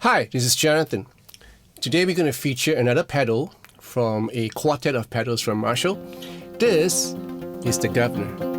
Hi, this is Jonathan. Today we're going to feature another pedal from a quartet of pedals from Marshall. This is the Guvnor.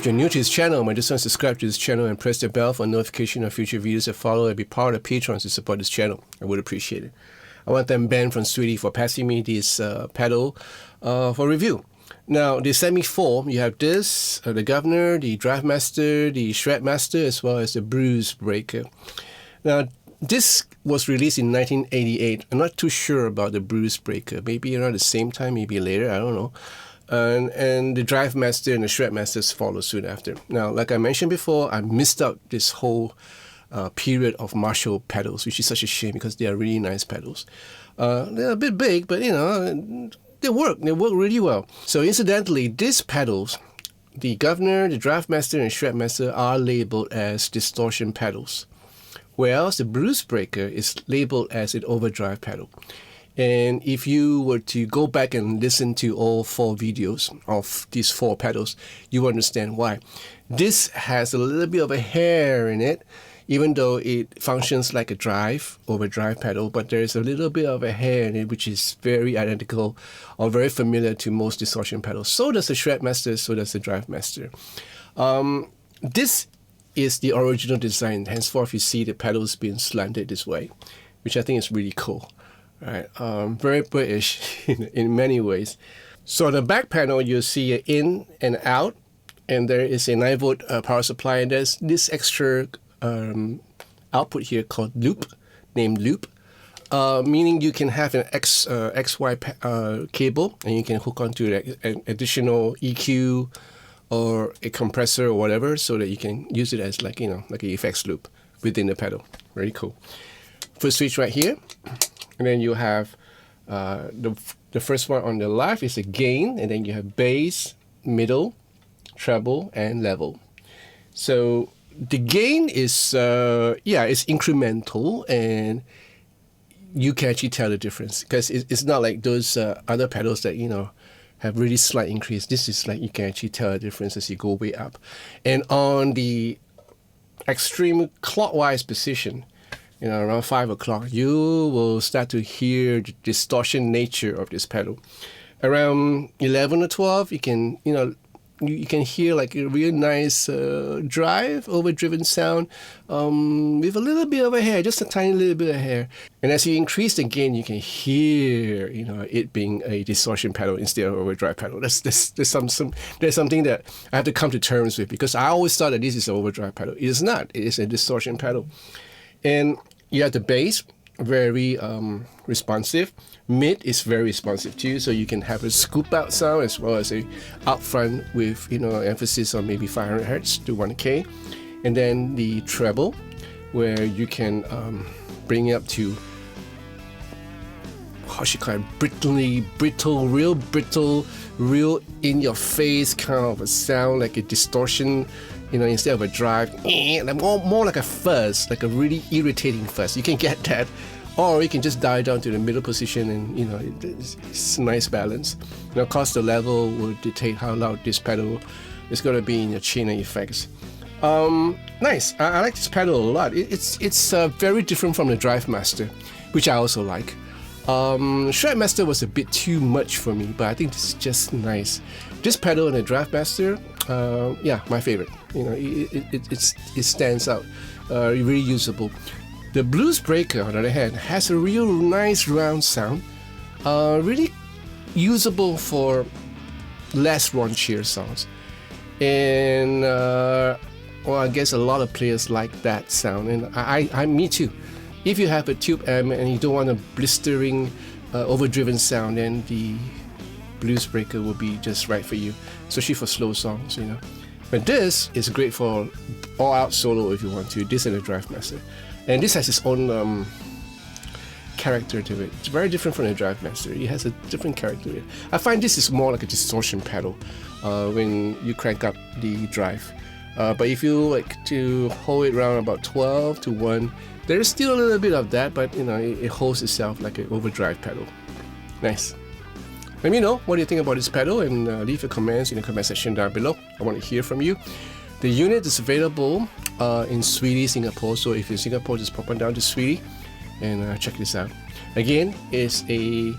If you're new to this channel, my just want to subscribe to this channel and press the bell for notification of future videos that follow and be part of Patreon to support this channel. I would appreciate it. I want to thank Ben from Sweetie for passing me this pedal for review. Now, they sent me 4. You have this, the Guvnor, the Drive Master, the Shred Master, as well as the Bruise Breaker. Now, this was released in 1988. I'm not too sure about the Bruise Breaker. Maybe around the same time, maybe later, I don't know. And the Drive Master and the Shred Masters follow soon after. Now, like I mentioned before, I missed out this whole period of Marshall pedals, which is such a shame because they are really nice pedals. They're a bit big, but you know, they work really well. So incidentally, these pedals, the Guvnor, the Drive Master and Shred Master, are labeled as distortion pedals, whereas the Bruise Breaker is labeled as an overdrive pedal. And if you were to go back and listen to all 4 videos of these 4 pedals, you understand why. This has a little bit of a hair in it, even though it functions like a overdrive pedal, but there's a little bit of a hair in it, which is very identical or very familiar to most distortion pedals. So does the Shred Master, so does the Drive Master. This is the original design. Henceforth, you see the pedals being slanted this way, which I think is really cool. Right, very British in many ways. So on the back panel, you'll see an in and out, and there is a 9-volt power supply, and there's this extra output here called loop, named loop, meaning you can have an XY cable, and you can hook onto an additional EQ or a compressor or whatever, so that you can use it as like an effects loop within the pedal. Very cool. First switch right here. And then you have the first one on the left is a gain, and then you have bass, middle, treble, and level. So the gain is it's incremental, and you can actually tell the difference because it's not like those other pedals that have really slight increase. This is like you can actually tell the difference as you go way up. And on the extreme clockwise position, around 5 o'clock, you will start to hear the distortion nature of this pedal. Around 11 or 12, you can hear like a real nice drive, overdriven sound with a little bit of a hair, just a tiny little bit of hair. And as you increase the gain, you can hear, it being a distortion pedal instead of overdrive pedal. There's something that I have to come to terms with because I always thought that this is an overdrive pedal. It is not. It is a distortion pedal. And you have the bass, very responsive. Mid is very responsive too, so you can have a scoop out sound as well as a up front with emphasis on maybe 500 hertz to 1K, and then the treble where you can bring it up to brittle, real in your face kind of a sound, like a distortion, instead of a drive, more like a fuzz, like a really irritating fuzz. You can get that, or you can just dial down to the middle position, and it's a nice balance. Of course, the level will dictate how loud this pedal is going to be in your chain and effects. Nice. I like this pedal a lot. It's very different from the Drive Master, which I also like. Shred Master was a bit too much for me, but I think this is just nice. This pedal and the Drive Master, my favorite. It stands out, really usable. The Blues Breaker, on the other hand, has a real nice round sound, really usable for less raunchier sounds, and I guess a lot of players like that sound, and I me too. If you have a tube amp and you don't want a blistering, overdriven sound, then the Blues Breaker will be just right for you, especially for slow songs, But this is great for all-out solo if you want to. This and the Drive Master, and this has its own character to it. It's very different from the Drive Master. It has a different character to it. I find this is more like a distortion pedal when you crank up the drive. But if you like to hold it around about 12 to 1, there is still a little bit of that, but it holds itself like an overdrive pedal. Nice. Let me know what you think about this pedal, and leave your comments in the comment section down below. I want to hear from you. The unit is available in Sweetie, Singapore, so if you're in Singapore, just pop on down to Sweetie and check this out. Again, it's a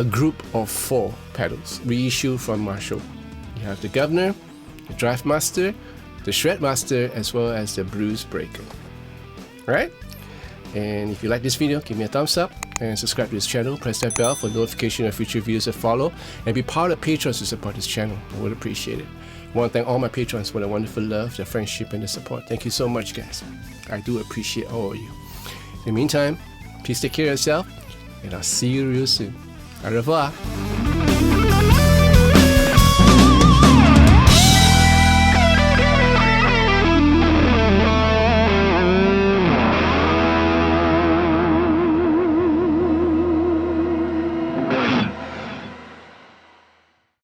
group of 4 pedals, reissue from Marshall. You have the Guvnor, the Drive Master, the Shred Master, as well as the Blues Breaker. Alright? And if you like this video, give me a thumbs up and subscribe to this channel. Press that bell for notification of future videos that follow, and be part of Patrons to support this channel. I would appreciate it. I want to thank all my patrons for the wonderful love, their friendship, and the support. Thank you so much, guys. I do appreciate all of you. In the meantime, please take care of yourself, and I'll see you real soon. Au revoir.